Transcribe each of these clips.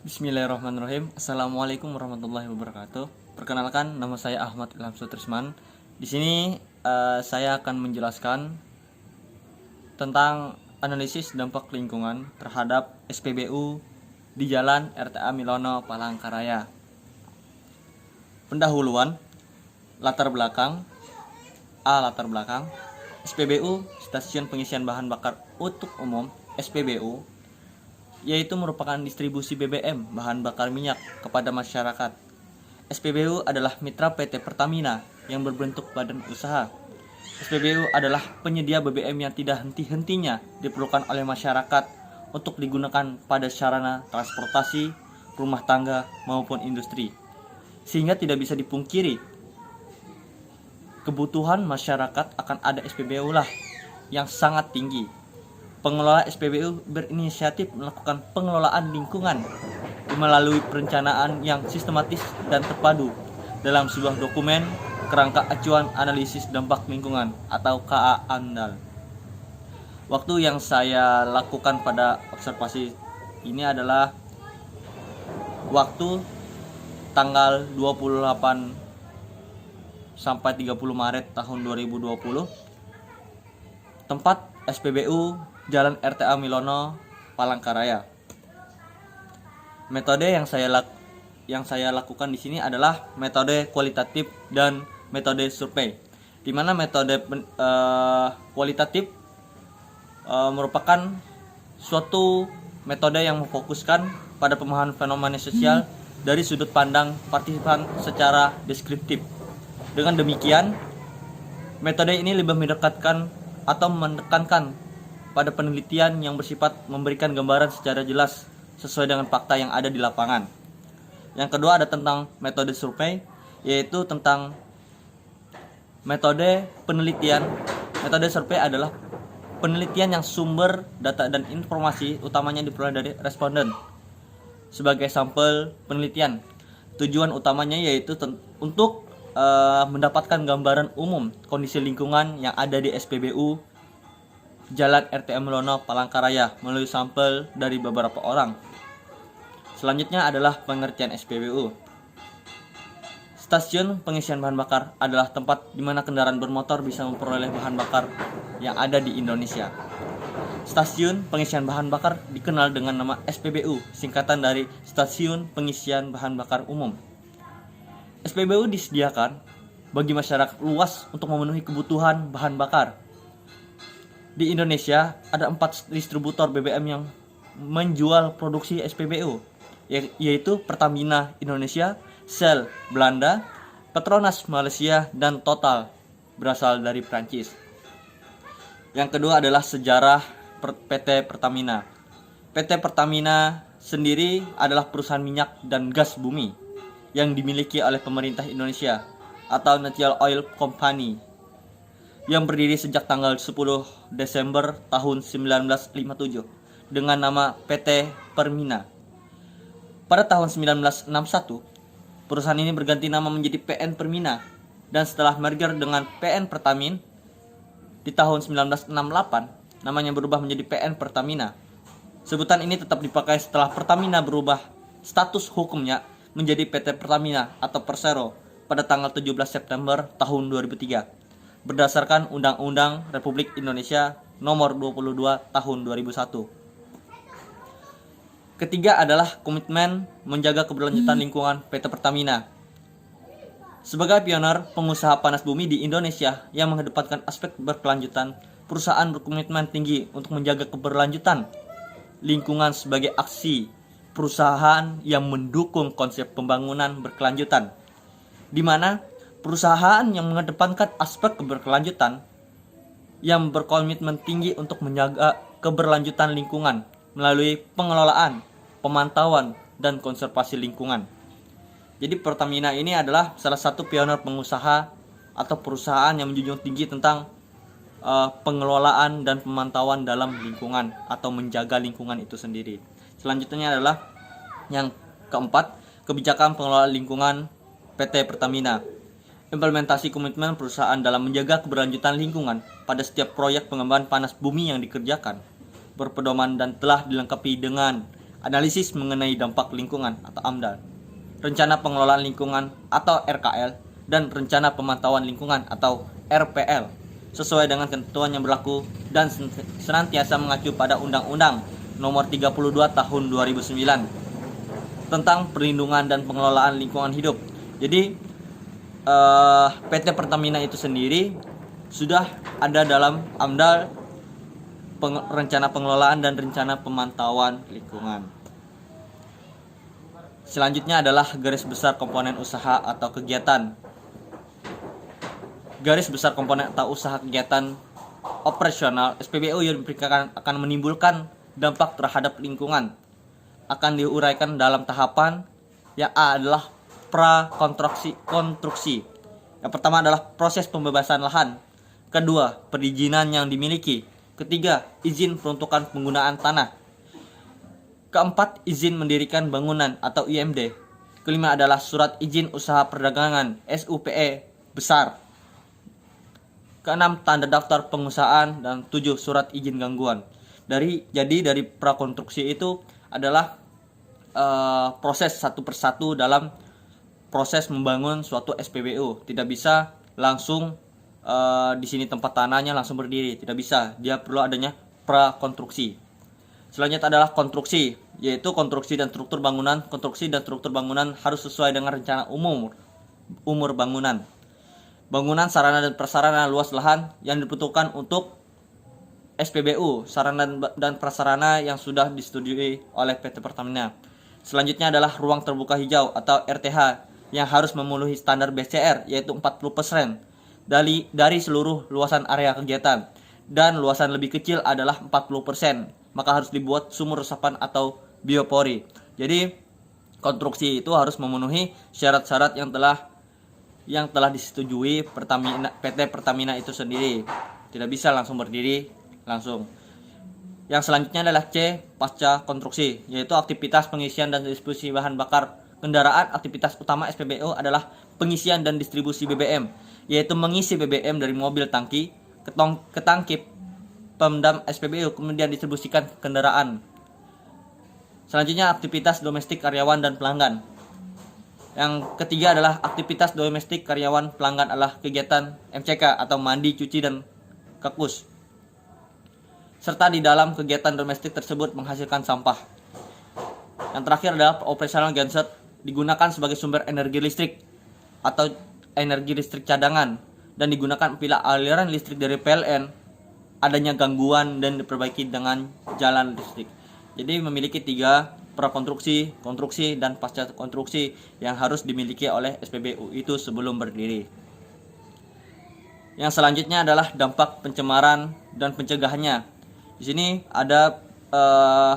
Bismillahirrahmanirrahim. Assalamualaikum warahmatullahi wabarakatuh. Perkenalkan, nama saya Ahmad Ilham Sutrisman. Di sini saya akan menjelaskan tentang analisis dampak lingkungan terhadap SPBU di Jalan RTA Milono Palangkaraya. Pendahuluan, latar belakang. Latar belakang. SPBU, Stasiun Pengisian Bahan Bakar untuk Umum (SPBU), yaitu merupakan distribusi BBM bahan bakar minyak kepada masyarakat. SPBU adalah mitra PT Pertamina yang berbentuk badan usaha. SPBU adalah penyedia BBM yang tidak henti-hentinya diperlukan oleh masyarakat untuk digunakan pada sarana transportasi, rumah tangga maupun industri. Sehingga tidak bisa dipungkiri kebutuhan masyarakat akan ada SPBU lah yang sangat tinggi. Pengelola SPBU berinisiatif melakukan pengelolaan lingkungan melalui perencanaan yang sistematis dan terpadu dalam sebuah dokumen kerangka acuan analisis dampak lingkungan atau KA ANDAL. Waktu yang saya lakukan pada observasi ini adalah waktu tanggal 28 sampai 30 Maret tahun 2020. Tempat SPBU Jalan RTA Milono Palangkaraya. Metode yang saya lakukan di sini adalah metode kualitatif dan metode survei. Di mana metode kualitatif merupakan suatu metode yang memfokuskan pada pemahaman fenomena sosial dari sudut pandang partisipan secara deskriptif. Dengan demikian, metode ini lebih mendekatkan atau menekankan pada penelitian yang bersifat memberikan gambaran secara jelas sesuai dengan fakta yang ada di lapangan. Yang kedua ada tentang metode survei, yaitu tentang metode penelitian. Metode survei adalah penelitian yang sumber data dan informasi utamanya diperoleh dari responden sebagai sampel penelitian. Tujuan utamanya yaitu untuk mendapatkan gambaran umum kondisi lingkungan yang ada di SPBU Jalan RTA Milono Palangkaraya melalui sampel dari beberapa orang. Selanjutnya adalah pengertian SPBU. Stasiun pengisian bahan bakar adalah tempat di mana kendaraan bermotor bisa memperoleh bahan bakar yang ada di Indonesia. Stasiun pengisian bahan bakar dikenal dengan nama SPBU, singkatan dari Stasiun Pengisian Bahan Bakar Umum. SPBU disediakan bagi masyarakat luas untuk memenuhi kebutuhan bahan bakar. Di Indonesia ada 4 distributor BBM yang menjual produksi SPBU, yaitu Pertamina Indonesia, Shell Belanda, Petronas Malaysia, dan Total berasal dari Prancis. Yang kedua adalah sejarah PT Pertamina. PT Pertamina sendiri adalah perusahaan minyak dan gas bumi yang dimiliki oleh pemerintah Indonesia atau National Oil Company, yang berdiri sejak tanggal 10 Desember tahun 1957 dengan nama PT Permina. Pada tahun 1961, perusahaan ini berganti nama menjadi PN Permina, dan setelah merger dengan PN Pertamin di tahun 1968, namanya berubah menjadi PN Pertamina. Sebutan ini tetap dipakai setelah Pertamina berubah status hukumnya menjadi PT Pertamina atau Persero pada tanggal 17 September tahun 2003. Berdasarkan Undang-Undang Republik Indonesia Nomor 22 Tahun 2001. Ketiga adalah komitmen menjaga keberlanjutan lingkungan PT Pertamina. Sebagai pioner pengusaha panas bumi di Indonesia yang mengedepankan aspek berkelanjutan, perusahaan berkomitmen tinggi untuk menjaga keberlanjutan lingkungan sebagai aksi perusahaan yang mendukung konsep pembangunan berkelanjutan, di mana perusahaan yang mengedepankan aspek keberkelanjutan yang berkomitmen tinggi untuk menjaga keberlanjutan lingkungan melalui pengelolaan, pemantauan, dan konservasi lingkungan. Jadi Pertamina ini adalah salah satu pioner pengusaha atau perusahaan yang menjunjung tinggi tentang pengelolaan dan pemantauan dalam lingkungan atau menjaga lingkungan itu sendiri. Selanjutnya adalah yang keempat, kebijakan pengelolaan lingkungan PT Pertamina. Implementasi komitmen perusahaan dalam menjaga keberlanjutan lingkungan pada setiap proyek pengembangan panas bumi yang dikerjakan berpedoman dan telah dilengkapi dengan analisis mengenai dampak lingkungan atau AMDAL, rencana pengelolaan lingkungan atau RKL, dan rencana pemantauan lingkungan atau RPL sesuai dengan ketentuan yang berlaku dan senantiasa mengacu pada Undang-Undang Nomor 32 Tahun 2009 tentang perlindungan dan pengelolaan lingkungan hidup. Jadi PT Pertamina itu sendiri sudah ada dalam AMDAL, rencana pengelolaan dan rencana pemantauan lingkungan. Selanjutnya adalah garis besar komponen usaha atau kegiatan. Garis besar komponen atau usaha kegiatan operasional SPBU yang akan menimbulkan dampak terhadap lingkungan akan diuraikan dalam tahapan yang A adalah prakonstruksi. Yang pertama adalah proses pembebasan lahan. Kedua, perizinan yang dimiliki. Ketiga, izin peruntukan penggunaan tanah. Keempat, izin mendirikan bangunan atau IMD. Kelima adalah surat izin usaha perdagangan SUPE besar. Keenam, tanda daftar pengusahaan. Dan 7, surat izin gangguan. Jadi dari prakonstruksi itu adalah proses satu persatu dalam proses membangun suatu SPBU. Tidak bisa langsung di sini tempat tanahnya langsung berdiri, tidak bisa. Dia perlu adanya prakonstruksi. Selanjutnya adalah konstruksi, yaitu konstruksi dan struktur bangunan. Konstruksi dan struktur bangunan harus sesuai dengan rencana umur bangunan. Bangunan, sarana dan prasarana, luas lahan yang dibutuhkan untuk SPBU, sarana dan prasarana yang sudah disetujui oleh PT Pertamina. Selanjutnya adalah ruang terbuka hijau atau RTH yang harus memenuhi standar BCR, yaitu 40% dari seluruh luasan area kegiatan, dan luasan lebih kecil adalah 40%, maka harus dibuat sumur resapan atau biopori. Jadi konstruksi itu harus memenuhi syarat-syarat yang telah disetujui PT Pertamina itu sendiri. Tidak bisa langsung berdiri langsung. Yang selanjutnya adalah C, pasca konstruksi, yaitu aktivitas pengisian dan distribusi bahan bakar kendaraan. Aktivitas utama SPBU adalah pengisian dan distribusi BBM, yaitu mengisi BBM dari mobil tangki ke tangki pemdam SPBU, kemudian distribusikan ke kendaraan. Selanjutnya aktivitas domestik karyawan dan pelanggan. Yang ketiga adalah aktivitas domestik karyawan pelanggan adalah kegiatan MCK atau mandi, cuci, dan kakus, serta di dalam kegiatan domestik tersebut menghasilkan sampah. Yang terakhir adalah operasional genset, digunakan sebagai sumber energi listrik atau energi listrik cadangan, dan digunakan apabila aliran listrik dari PLN adanya gangguan dan diperbaiki dengan jalan listrik. Jadi memiliki 3, prakonstruksi, konstruksi, dan pasca konstruksi yang harus dimiliki oleh SPBU itu sebelum berdiri. Yang selanjutnya adalah dampak pencemaran dan pencegahannya. Di sini ada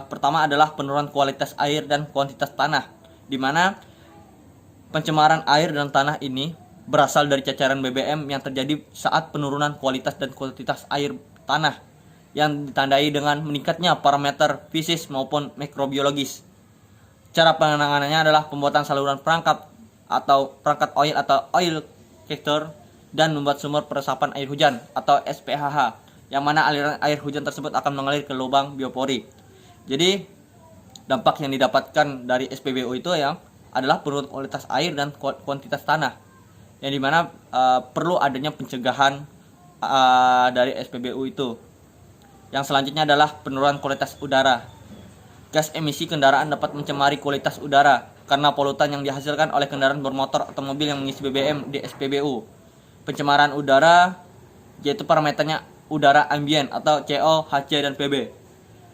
pertama adalah penurunan kualitas air dan kuantitas tanah, di mana pencemaran air dan tanah ini berasal dari cacaran BBM yang terjadi saat penurunan kualitas dan kuantitas air tanah yang ditandai dengan meningkatnya parameter fisik maupun mikrobiologis. Cara penanganannya adalah pembuatan saluran perangkap oil atau oil collector dan membuat sumur peresapan air hujan atau SPHH, yang mana aliran air hujan tersebut akan mengalir ke lubang biopori. Jadi dampak yang didapatkan dari SPBU itu adalah penurunan kualitas air dan kuantitas tanah, yang dimana perlu adanya pencegahan dari SPBU itu. Yang selanjutnya adalah penurunan kualitas udara. Gas emisi kendaraan dapat mencemari kualitas udara karena polutan yang dihasilkan oleh kendaraan bermotor atau mobil yang mengisi BBM di SPBU. Pencemaran udara yaitu parameternya udara ambien atau CO, HC, dan PB.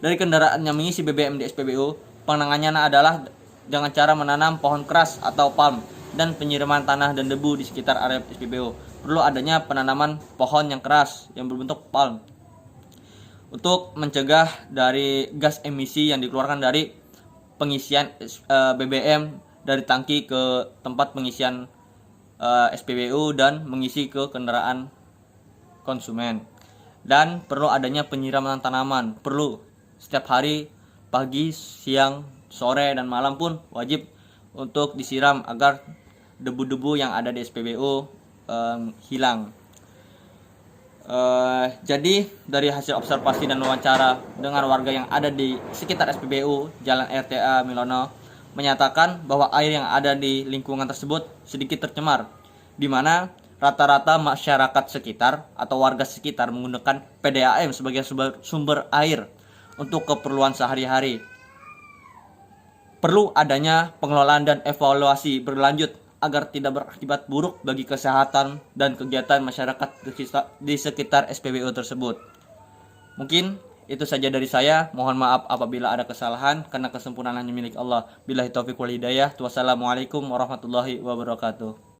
Dari kendaraan yang mengisi BBM di SPBU, penanganannya adalah dengan cara menanam pohon keras atau palm dan penyiraman tanah dan debu di sekitar area SPBU. Perlu adanya penanaman pohon yang keras yang berbentuk palm untuk mencegah dari gas emisi yang dikeluarkan dari pengisian BBM dari tangki ke tempat pengisian SPBU dan mengisi ke kendaraan konsumen. Dan perlu adanya penyiraman tanaman, perlu setiap hari, pagi, siang, sore, dan malam pun wajib untuk disiram agar debu-debu yang ada di SPBU hilang. Jadi dari hasil observasi dan wawancara dengan warga yang ada di sekitar SPBU Jalan RTA Milono menyatakan bahwa air yang ada di lingkungan tersebut sedikit tercemar, di mana rata-rata masyarakat sekitar atau warga sekitar menggunakan PDAM sebagai sumber air untuk keperluan sehari-hari. Perlu adanya pengelolaan dan evaluasi berlanjut agar tidak berakibat buruk bagi kesehatan dan kegiatan masyarakat di sekitar SPBU tersebut. Mungkin itu saja dari saya. Mohon maaf apabila ada kesalahan, karena kesempurnaan hanya milik Allah. Billahi taufiq wal hidayah. Wassalamualaikum warahmatullahi wabarakatuh.